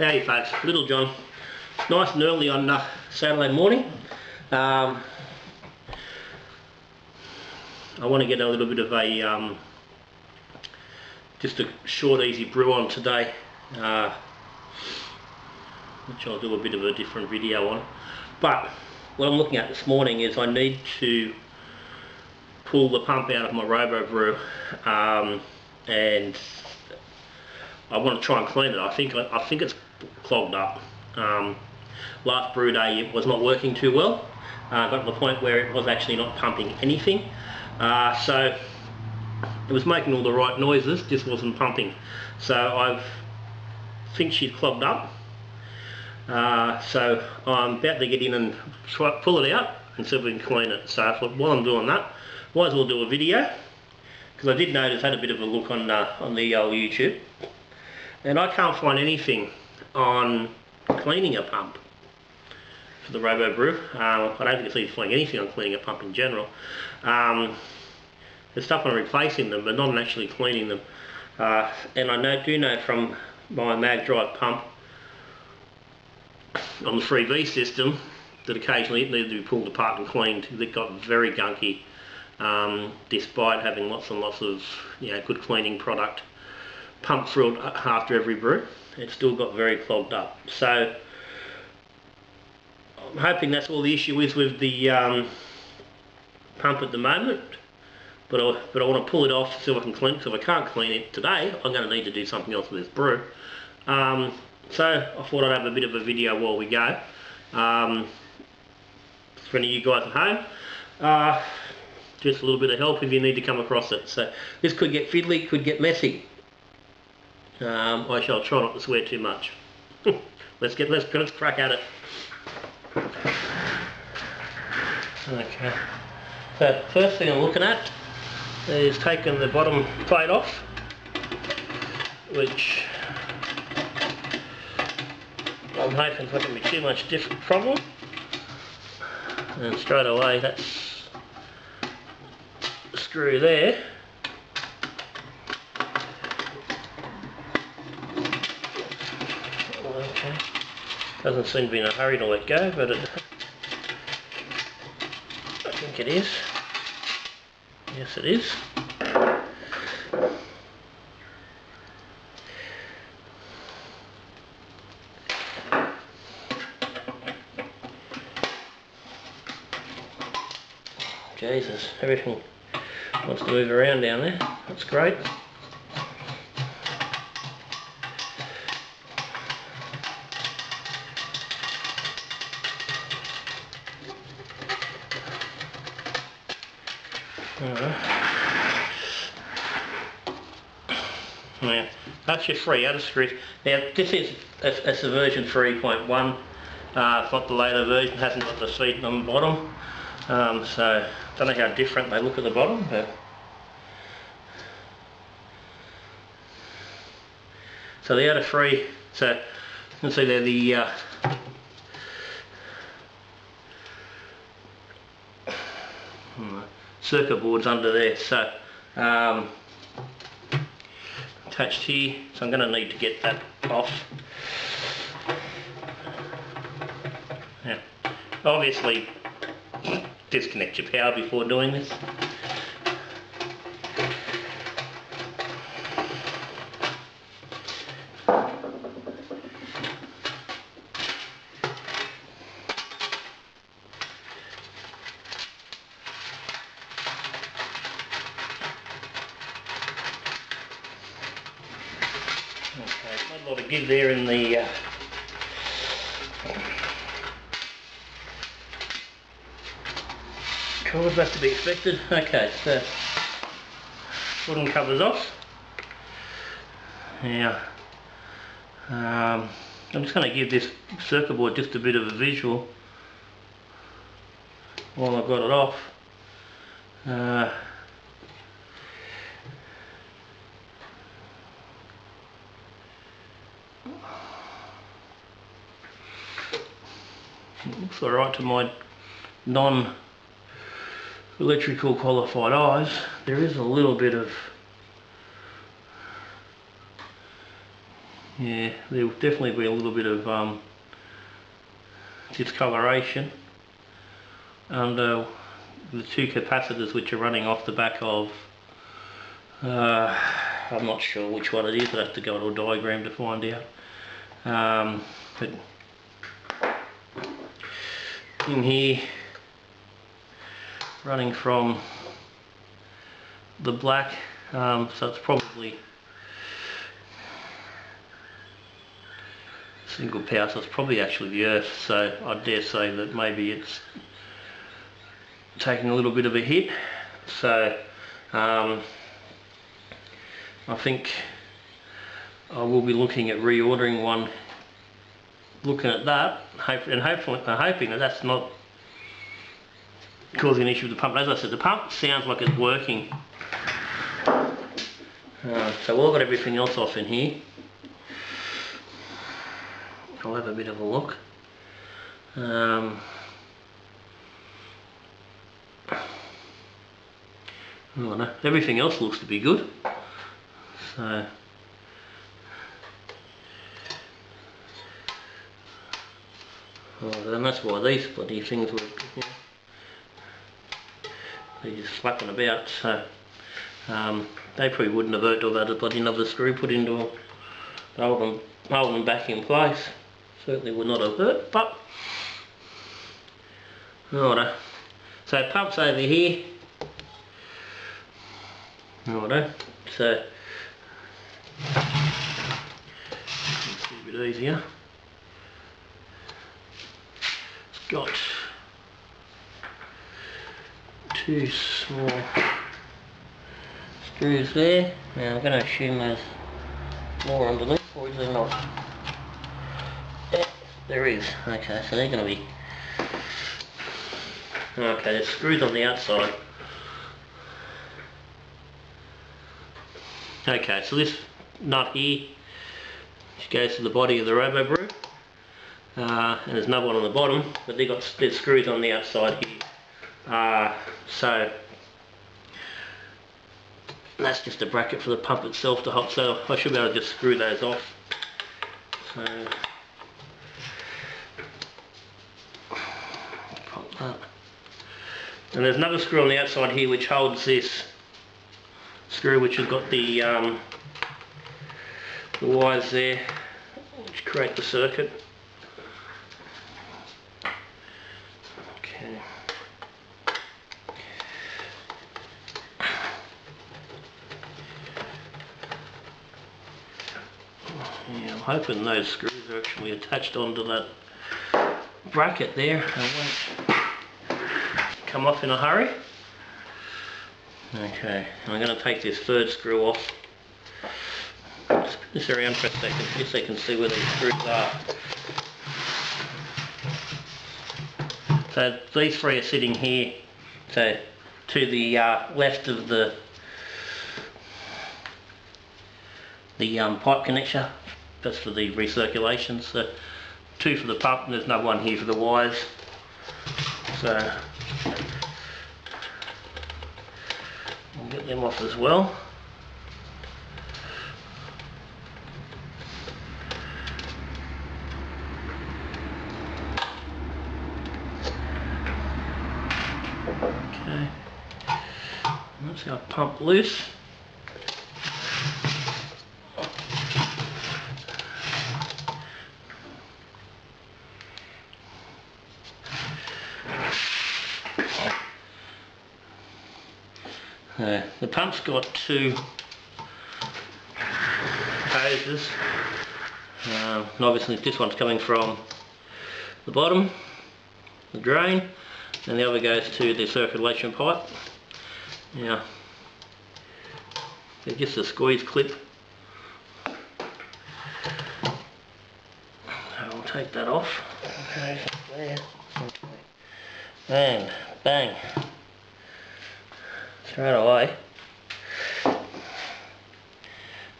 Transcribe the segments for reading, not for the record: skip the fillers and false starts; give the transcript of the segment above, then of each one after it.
Howdy folks, Little John. Nice and early on Saturday morning. I want to get a little bit of a just a short easy brew on today, which I'll do a bit of a different video on. But what I'm looking at this morning is I need to pull the pump out of my Robobrew, and I want to try and clean it. I think it's clogged up. Last brew day it was not working too well. Got to the point where it was actually not pumping anything. So it was making all the right noises, just wasn't pumping. So I think she's clogged up. So I'm about to get in and try pull it out and see if we can clean it. So while I'm doing that, might as well do a video, because I did notice, had a bit of a look on the old YouTube, and I can't find anything on cleaning a pump for the Robobrew. I don't think it's even anything on cleaning a pump in general. There's stuff on replacing them, but not on actually cleaning them. And I do know from my mag drive pump on the 3V system that occasionally it needed to be pulled apart and cleaned. It got very gunky, despite having lots and lots of good cleaning product pumped through it after every brew. It still got very clogged up. So I'm hoping that's all the issue is with the pump at the moment. But I want to pull it off so I can clean it. So if I can't clean it today, I'm going to need to do something else with this brew. So I thought I'd have a bit of a video while we go. For any of you guys at home, just a little bit of help if you need to come across it. So this could get fiddly, could get messy. I shall try not to swear too much. let's crack at it. Okay. So first thing I'm looking at is taking the bottom plate off, which I'm hoping it's not going to be too much different problem. And straight away that's the screw there. Okay. Doesn't seem to be in a hurry to let go, but I think it is. Yes, it is. Jesus, everything wants to move around down there. That's great. Yeah, that's your 3 outer screws. Now this is a version 3.1. It's not the later version, hasn't got the seat on the bottom. So I don't know how different they look at the bottom, but so the outer 3, so you can see they're the circuit boards under there. So attached here, so I'm going to need to get that off. Yeah, obviously disconnect your power before doing this. Okay, not a lot of give there in the cord, that's to be expected. Okay, so wooden covers off. Now, I'm just going to give this circuit board just a bit of a visual while I've got it off. It looks alright to my non-electrical qualified eyes. There is a little bit of Yeah, there will definitely be a little bit of discoloration under the two capacitors which are running off the back of, I'm not sure which one it is, I'd have to go to a diagram to find out. But in here, running from the black, so it's probably single power, so it's probably actually the earth, so I dare say that maybe it's taking a little bit of a hit. So I think I will be looking at reordering one, looking at that, and hoping that that's not causing an issue with the pump. As I said, the pump sounds like it's working. So we've got everything else off in here. I'll have a bit of a look. Oh no, everything else looks to be good. So then that's why these bloody things were, you know, they're just flapping about. So they probably wouldn't have hurt to have had a bloody another screw put into them to hold them back in place. Certainly would not have hurt, but righto. So pump's over here. Righto. So it's a bit easier. It's got two small screws there. Now I'm going to assume there's more underneath, or is there not? Yeah, there is. Okay, so they're going to be... Okay, there's screws on the outside. Okay, so this nut here goes to the body of the Robobrew, and there's another one on the bottom, but there's screws on the outside here. So that's just a bracket for the pump itself to hold, so I should be able to just screw those off. So pop that. And there's another screw on the outside here which holds this screw, which has got the wires there which create the circuit. Okay. Yeah, I'm hoping those screws are actually attached onto that bracket there and won't come off in a hurry. Okay, and I'm going to take this third screw off. Just put this around for a second just so you can see where these screws are. So these three are sitting here, so to the left of the pipe connector. That's for the recirculation. So two for the pump, and there's no one here for the wires. So we'll get them off as well. Okay, that's our pump loose. The pump's got two hoses, and obviously this one's coming from the bottom, the drain, and the other goes to the circulation pipe. Now, there's just a squeeze clip. I'll take that off. Okay, there. Bang, bang. Straight away.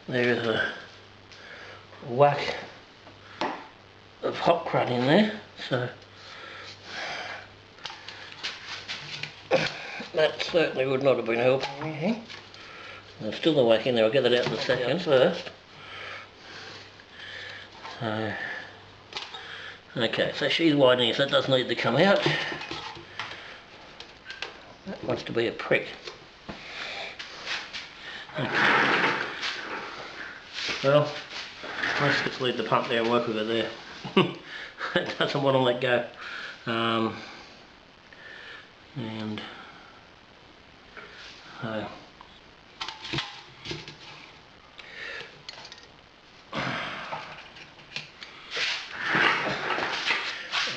There's a whack of hot crud in there, so that certainly would not have been helping anything. There's still a whack in there, I'll get that out in a second first. So, okay, so she's widening, so that does need to come out. That wants to be a prick. Okay. Well, let's just leave the pump there and work with it there. It doesn't want to let go. And so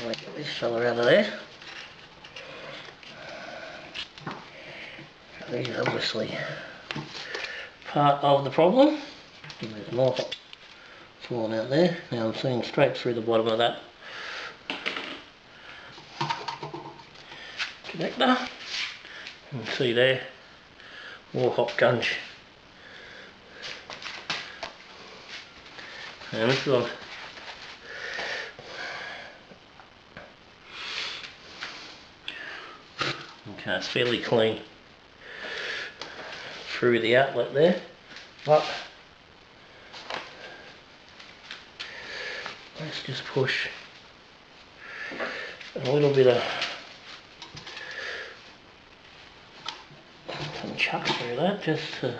I'll get this fella out of there. He's obviously part of the problem. There's more falling out there. Now I'm seeing straight through the bottom of that connector. You can see there, more hop gunge. And this one, okay, it's fairly clean through the outlet there, but let's just push a little bit of some chuck through that just to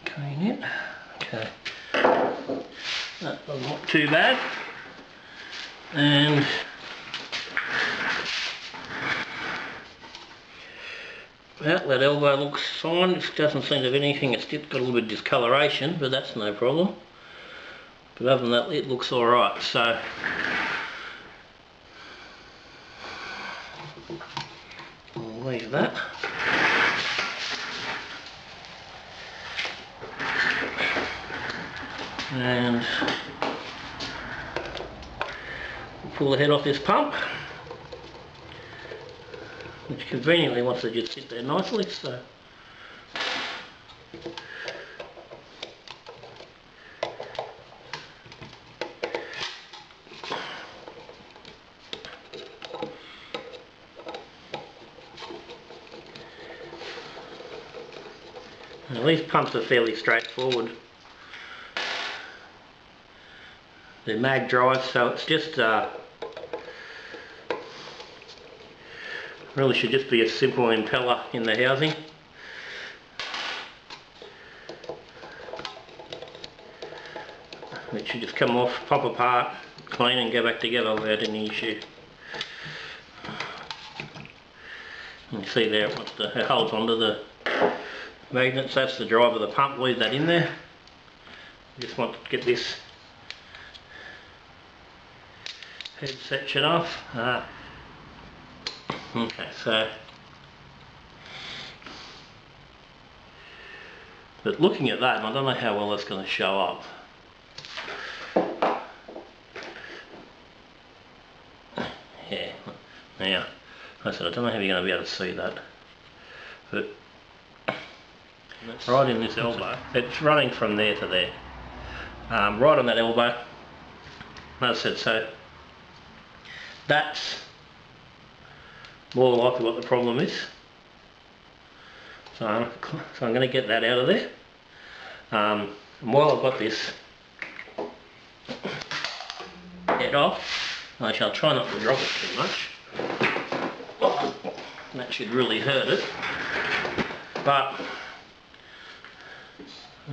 clean it. Okay, that was not too bad. And outlet elbow looks fine. It doesn't seem to have anything. It's got a little bit of discoloration, but that's no problem. But other than that, it looks alright. So we'll leave that. And we'll pull the head off this pump, which conveniently wants to just sit there nicely. So now these pumps are fairly straightforward. They're mag drives, so it's just really should just be a simple impeller in the housing. It should just come off, pop apart, clean and go back together without any issue. You can see there it holds onto the magnets. That's the drive of the pump. Leave that in there. Just want to get this head section off. Okay, so but looking at that, and I don't know how well that's going to show up. Yeah, now I said I don't know how you're going to be able to see that, but right in this elbow, it's running from there to there, right on that elbow. As I said, so that's more likely what the problem is. So I'm going to get that out of there. And while I've got this head off, I shall try not to drop it too much. That should really hurt it. But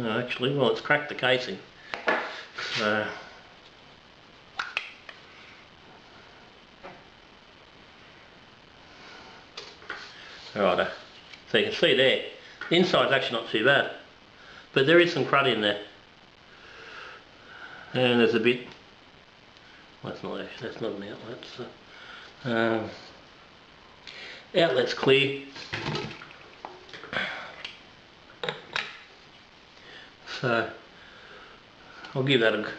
actually, well, it's cracked the casing. So righto. So you can see there, the inside's actually not too bad, but there is some crud in there, and there's a bit. Well, that's not an outlet. So, outlet's clear. So I'll give that a good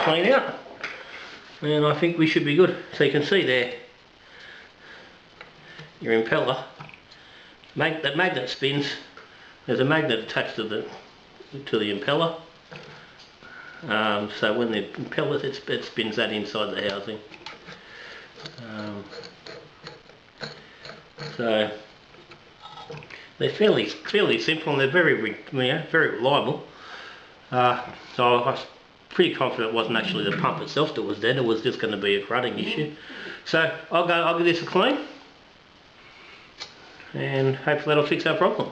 clean out, and I think we should be good. So you can see there, your impeller. That magnet spins. There's a magnet attached to the impeller. So when the impeller it spins that inside the housing. So they're fairly simple and they're very very reliable. So I was pretty confident it wasn't actually the pump itself that was dead. It was just going to be a cruding issue. So I'll give this a clean, and hopefully that'll fix our problem.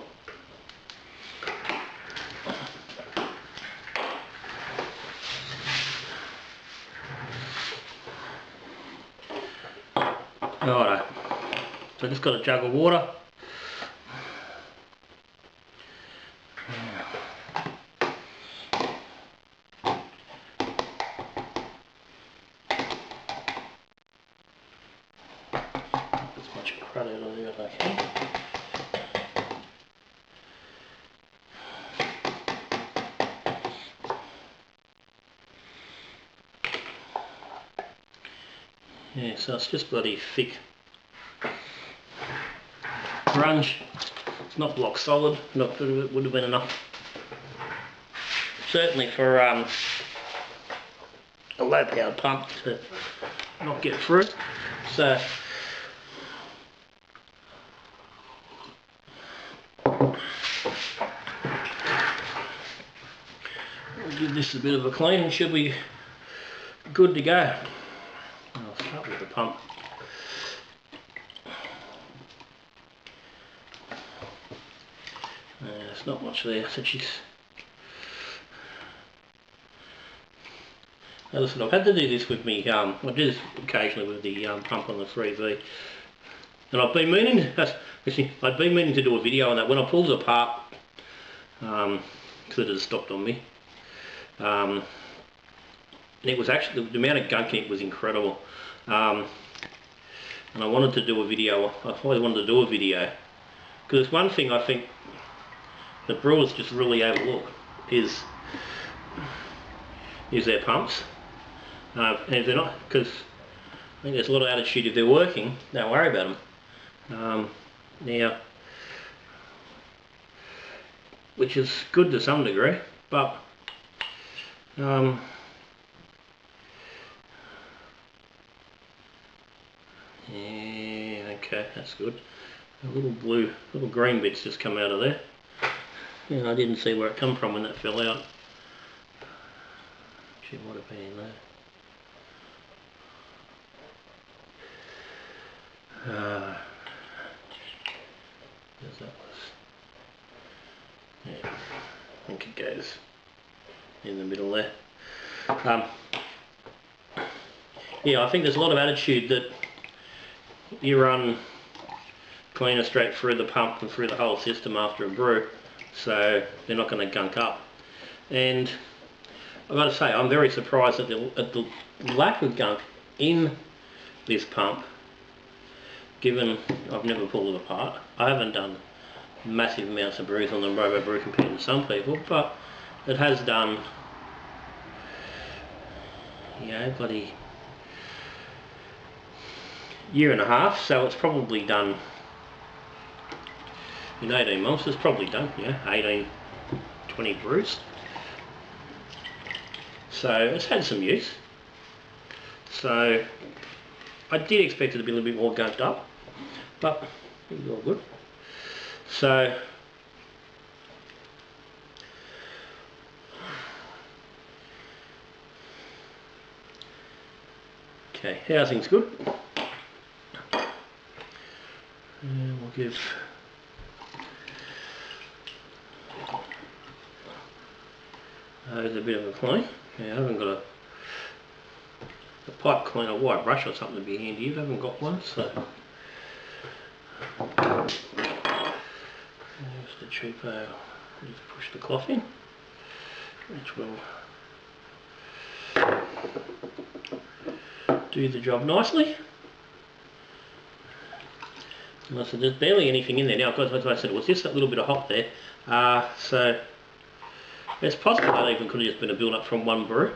Righto, so I just got a jug of water. As much crud out of there as I can. Yeah, so it's just bloody thick grunge. It's not block solid. Not that it would have been enough. Certainly for a low powered pump to not get through. So we'll give this a bit of a clean and should be good to go. I'll start with the pump. There's not much there, so she's... Listen, I've had to do this with me, I do this occasionally with the pump on the 3V. And I've been meaning to do a video on that. When I pulled it apart, because it had stopped on me, and it was actually, the amount of gunk in it was incredible. And I wanted to do a video, I've always wanted to do a video, because it's one thing I think the brewers just really overlook is their pumps. And if they're not, because I think there's a lot of attitude, if they're working, don't worry about them. Now, which is good to some degree, but yeah, okay, that's good. A little green bits just come out of there. Yeah, I didn't see where it come from when that fell out. Actually, it might have been in there. There's that was. Yeah, I think it goes in the middle there. Yeah, I think there's a lot of attitude that you run cleaner straight through the pump and through the whole system after a brew, so they're not going to gunk up. And I've got to say, I'm very surprised at the lack of gunk in this pump, given I've never pulled it apart. I haven't done massive amounts of brews on the Robobrew compared to some people, but it has done, you know, bloody year and a half, so it's probably done in 18 months. It's probably done, yeah, 18, 20 brews. So it's had some use. So I did expect it to be a little bit more gunked up, but it was all good. So okay, housing's good. And we'll give those a bit of a clean. Yeah, I haven't got a pipe cleaner, white brush or something to be handy. You haven't got one, so there's the cheapo. Just push the cloth in, which will do the job nicely. So there's barely anything in there now, because as I said, it was just that little bit of hop there. So it's possible that even could have just been a build up from one brew.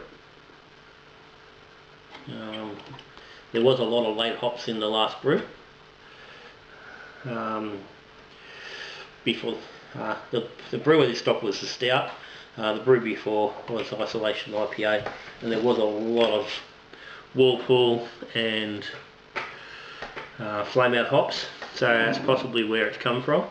There was a lot of late hops in the last brew. Before the brew of this stock was the stout. The brew before was Isolation IPA, and there was a lot of Whirlpool and Flame Out hops. So that's possibly where it's come from.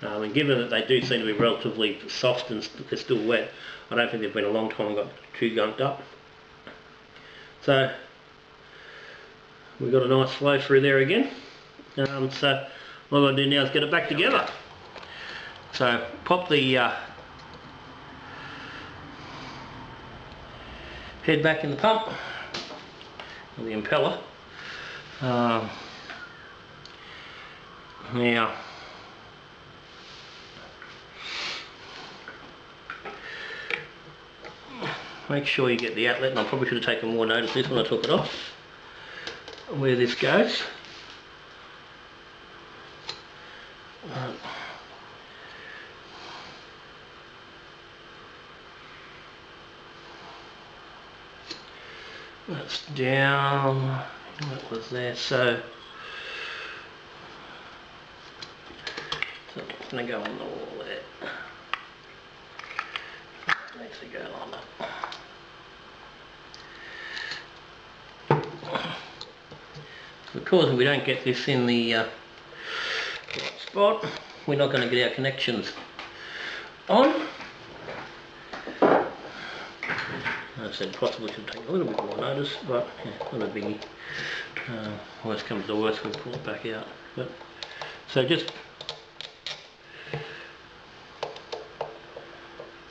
And given that they do seem to be relatively soft and they're still wet, I don't think they've been a long time and got too gunked up. So we've got a nice flow through there again. So what I'm going to do now is get it back together. So pop the head back in the pump, or the impeller. Now make sure you get the outlet, and I probably should have taken more notice of this when I took it off, where this goes. That's down, that was there, so it's going to go on the wall there. Needs to go on that. Because we don't get this in the right spot, we're not going to get our connections on. I said possibly should take a little bit more notice, but yeah, not a biggie. Worst comes to worst, we'll pull it back out. But so just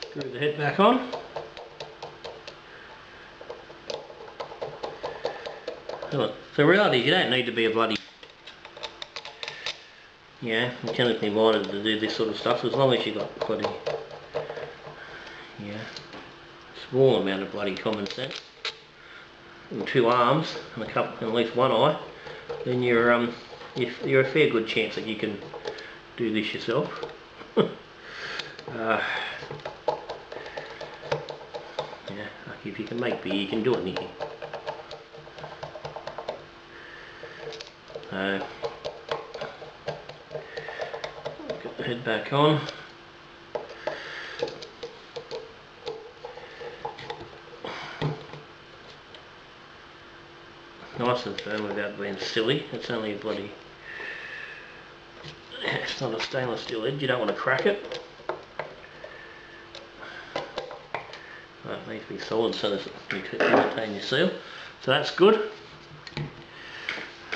screw the head back on. So the reality is you don't need to be a bloody, mechanically minded to do this sort of stuff, as long as you've got bloody, small amount of bloody common sense and 2 arms and a couple, at least 1 eye, then you're a fair good chance that you can do this yourself. If you can make beer, you can do anything. Get the head back on. Nice and firm without being silly. It's only a bloody, it's not a stainless steel edge, you don't want to crack it. It needs to be solid so that you can maintain your seal. So that's good.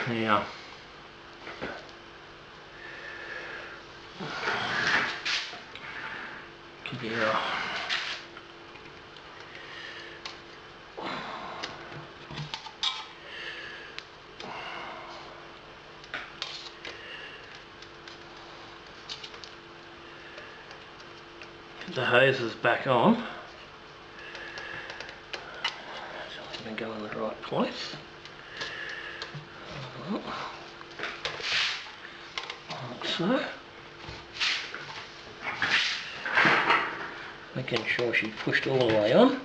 Now the hose is back on. So I'm going to go in the right place. Like so. Making sure she's pushed all the way on.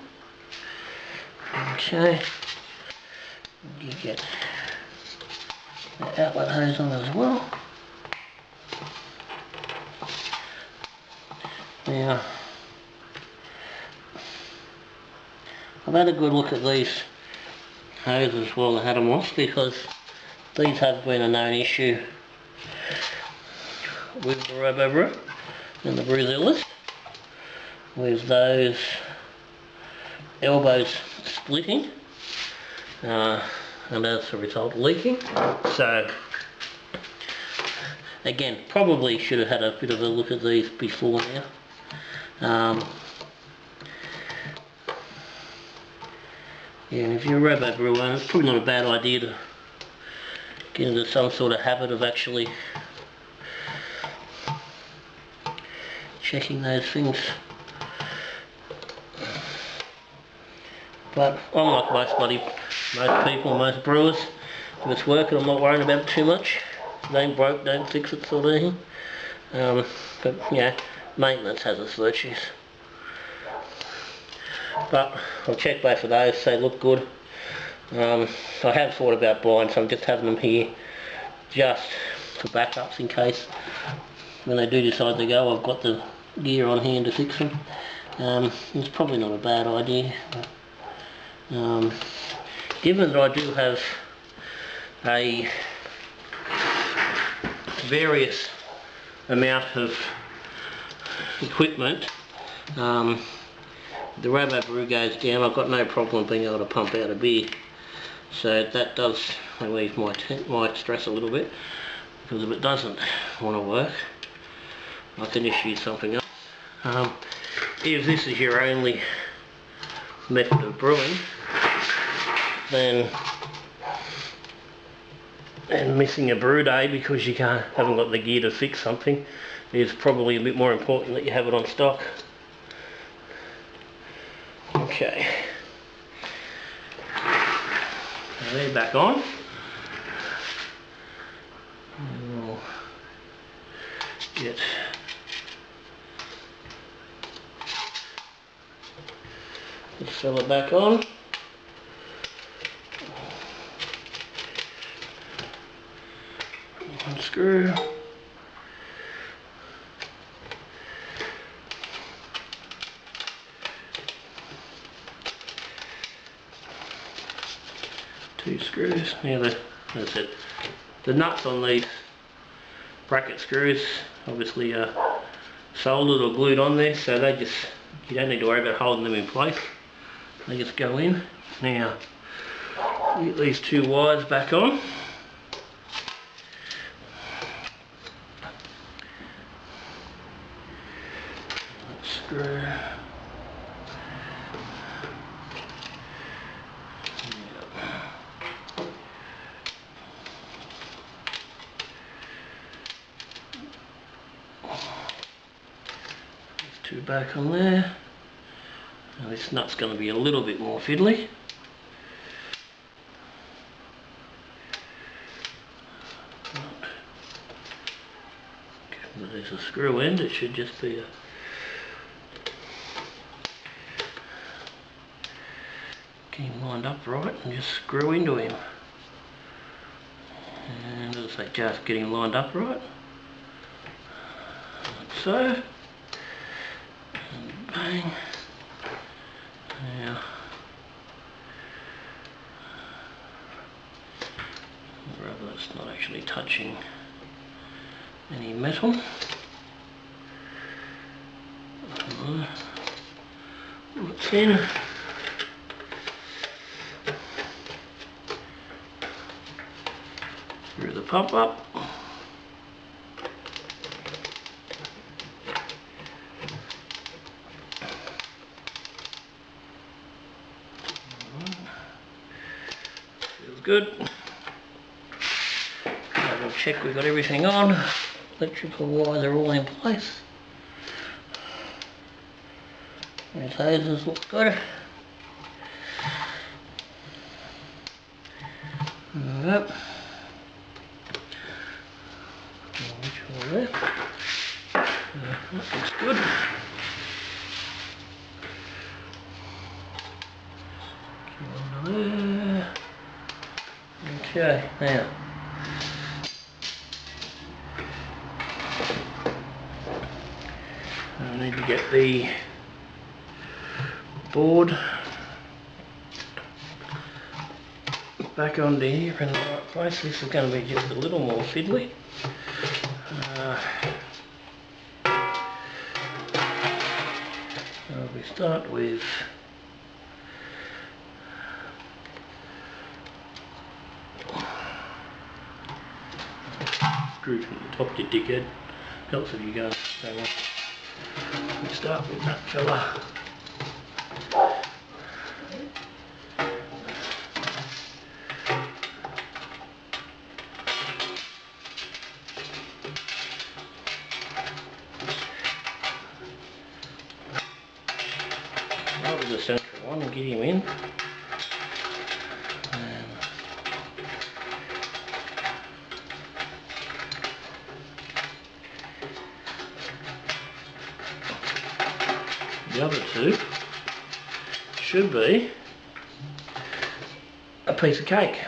Okay. You get the outlet hose on as well. Now, I've had a good look at these hoses while I had them off, because these have been a known issue with the Robobrew and the Brewzillas, with those elbows splitting and as a result leaking. So again, probably should have had a bit of a look at these before now. And if you're a Robobrewer, it's probably not a bad idea to get into some sort of habit of actually checking those things. But unlike most people, most brewers, if it's working, I'm not worrying about it too much. If it ain't broke, don't fix it, sort of thing. But yeah, maintenance has its virtues. But I'll check both of those, they look good. I have thought about buying some, just having them here just for backups in case when they do decide to go, I've got the gear on hand to fix them. It's probably not a bad idea. Given that I do have various amount of equipment, the Robobrew goes down. I've got no problem being able to pump out a beer. So that does relieve my stress a little bit, because if it doesn't want to work, I can issue something else. If this is your only method of brewing, then and missing a brew day because you haven't got the gear to fix something is probably a bit more important that you have it on stock. Okay, now they're back on. And we'll get this fella back on. Unscrew. Two screws. Now that's it. The nuts on these bracket screws obviously are soldered or glued on there, so you don't need to worry about holding them in place. They just go in. Now get these two wires back on. Screw. Two back on there. Now this nut's going to be a little bit more fiddly. Given there's a screw end, it should just be get him lined up right and just screw into him. And as I say, just get him lined up right. Like so. And bang. Now, the rubber's not actually touching any metal. What's in? Screw the pump up. Feels good. Double check we've got everything on. Electrical wires are all in place. These hoses look good. Yep. Which one there? That looks good. There. Okay, now I need to get the board back onto here in the right place. This is going to be just a little more fiddly. So we start with screw from the top, you dickhead. Helps if you go that way. We start with that fella. That was the central one, and get him in. The other two should be a piece of cake.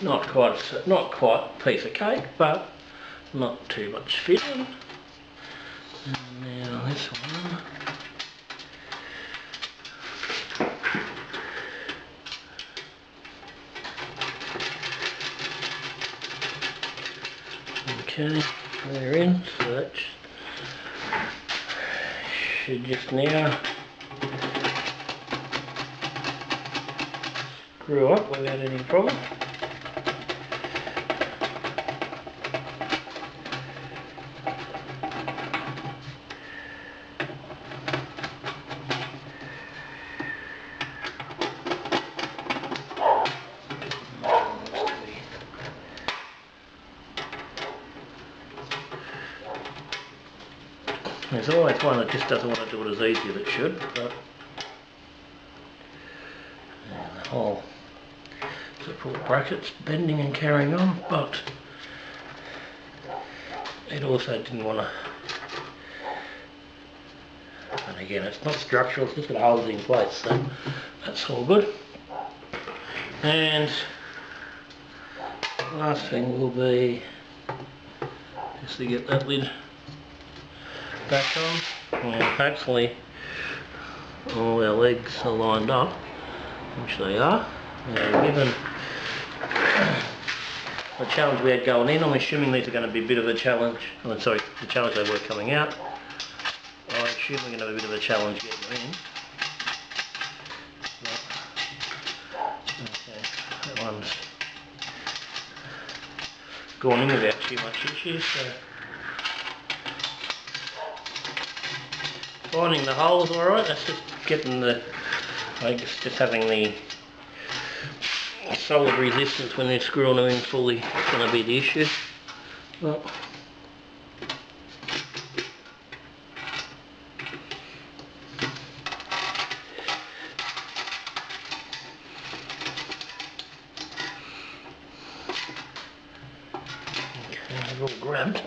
Not quite a piece of cake, but not too much filling. And now this one. Okay, they're in, so that should just now screw up without any problem. There's always one that just doesn't want to do it as easy as it should, but the whole support bracket's bending and carrying on, but it also didn't want to. And again, it's not structural, it's just got holes in place, so that's all good. And last thing will be just to get that lid back on, and hopefully all our legs are lined up, which they are. Now, given the challenge we had going in, I'm assuming these are going to be a bit of a challenge. Oh, sorry, the challenge they were coming out. I assume we're going to have a bit of a challenge getting them in. Okay, that one's gone in without too much issue, so finding the holes alright, that's just getting the, I guess just having the solid resistance when they're screwing them in fully is going to be the issue. But okay, they're all grabbed.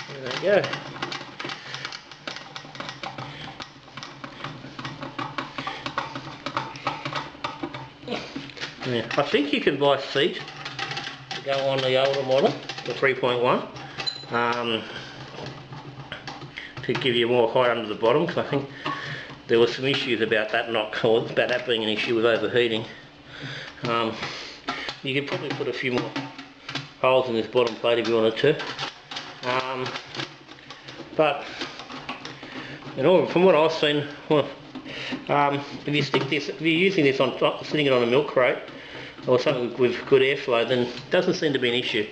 There we go. Yeah, I think you can buy seat to go on the older model, the 3.1, to give you more height under the bottom, because I think there were some issues about that about that being an issue with overheating. You could probably put a few more holes in this bottom plate if you wanted to. But you know, from what I've seen, well, if you're using this on top, sitting it on a milk crate or something with good airflow, then it doesn't seem to be an issue.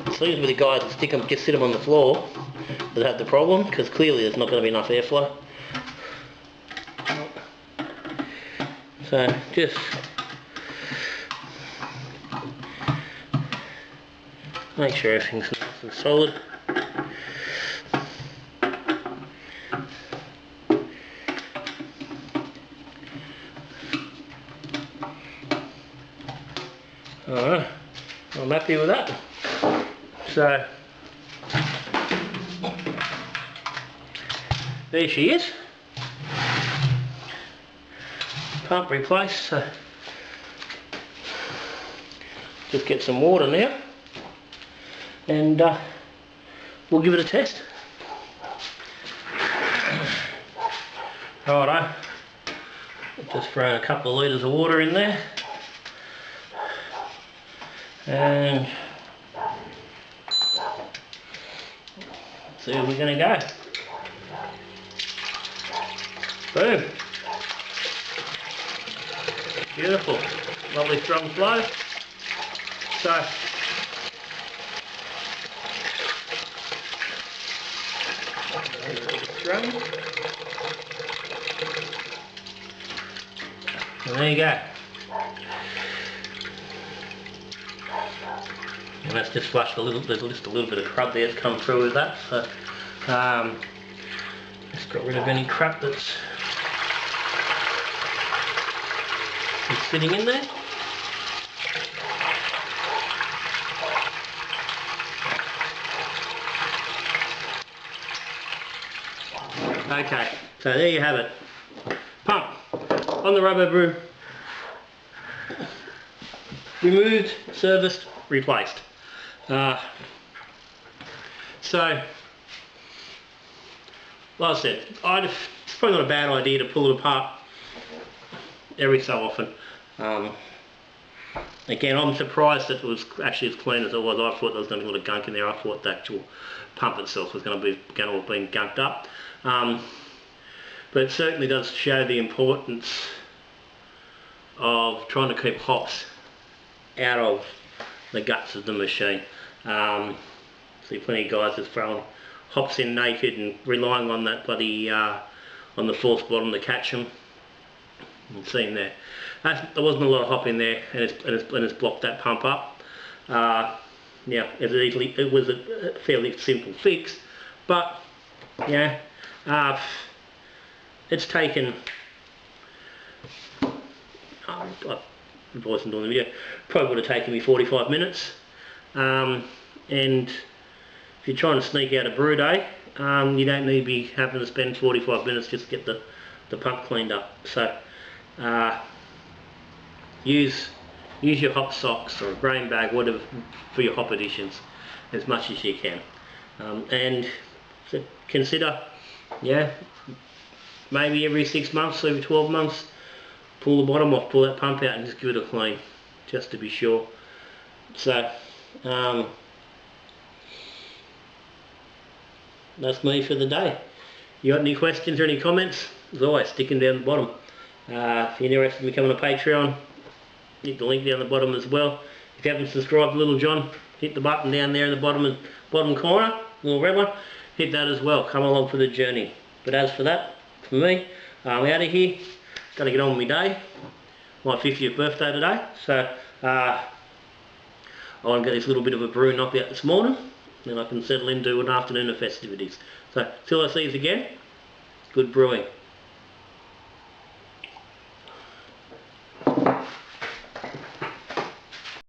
It seems with the guys that just sit them on the floor that have the problem, because clearly there's not going to be enough airflow. So just make sure everything's nice and solid. Alright, I'm happy with that. So there she is. Pump replaced. So just get some water now, and we'll give it a test. Righto, just throw a couple of litres of water in there, and see where we're going to go. Boom. Beautiful. Lovely strong flow. So strong. And there you go. And that's just flushed there's just a little bit of crud there that's come through with that. So just got rid of any crap that's sitting in there. Okay, so there you have it. Pump on the Robobrew. Removed, serviced, replaced. So, like I said, it's probably not a bad idea to pull it apart every so often. Again, I'm surprised that it was actually as clean as it was. I thought there was going to be a lot of gunk in there. I thought the actual pump itself was going to have been gunked up. But it certainly does show the importance of trying to keep hops out of the guts of the machine. See plenty of guys just throwing hops in naked and relying on that bloody on the force bottom to catch them. You can see there. There wasn't a lot of hop in there, and it's blocked that pump up. Yeah, it was a fairly simple fix, but yeah, it's taken. I wasn't doing the video. Probably would have taken me 45 minutes, and if you're trying to sneak out a brew day, you don't need to be having to spend 45 minutes just to get the pump cleaned up. So use your hop socks or a grain bag, whatever, for your hop additions as much as you can, and so consider, yeah, maybe every 6 months, every 12 months, pull the bottom off, pull that pump out and just give it a clean, just to be sure. So that's me for the day. You got any questions or any comments? As always, stick them down the bottom. If you're interested in becoming a Patreon, hit the link down the bottom as well. If you haven't subscribed to Little John, hit the button down there in the bottom corner, little red one, hit that as well. Come along for the journey. But as for that, for me, I'm out of here. Got to get on with my day. My 50th birthday today, so I want to get this little bit of a brew knocked out this morning, then I can settle into an afternoon of festivities. So till I see you again, good brewing.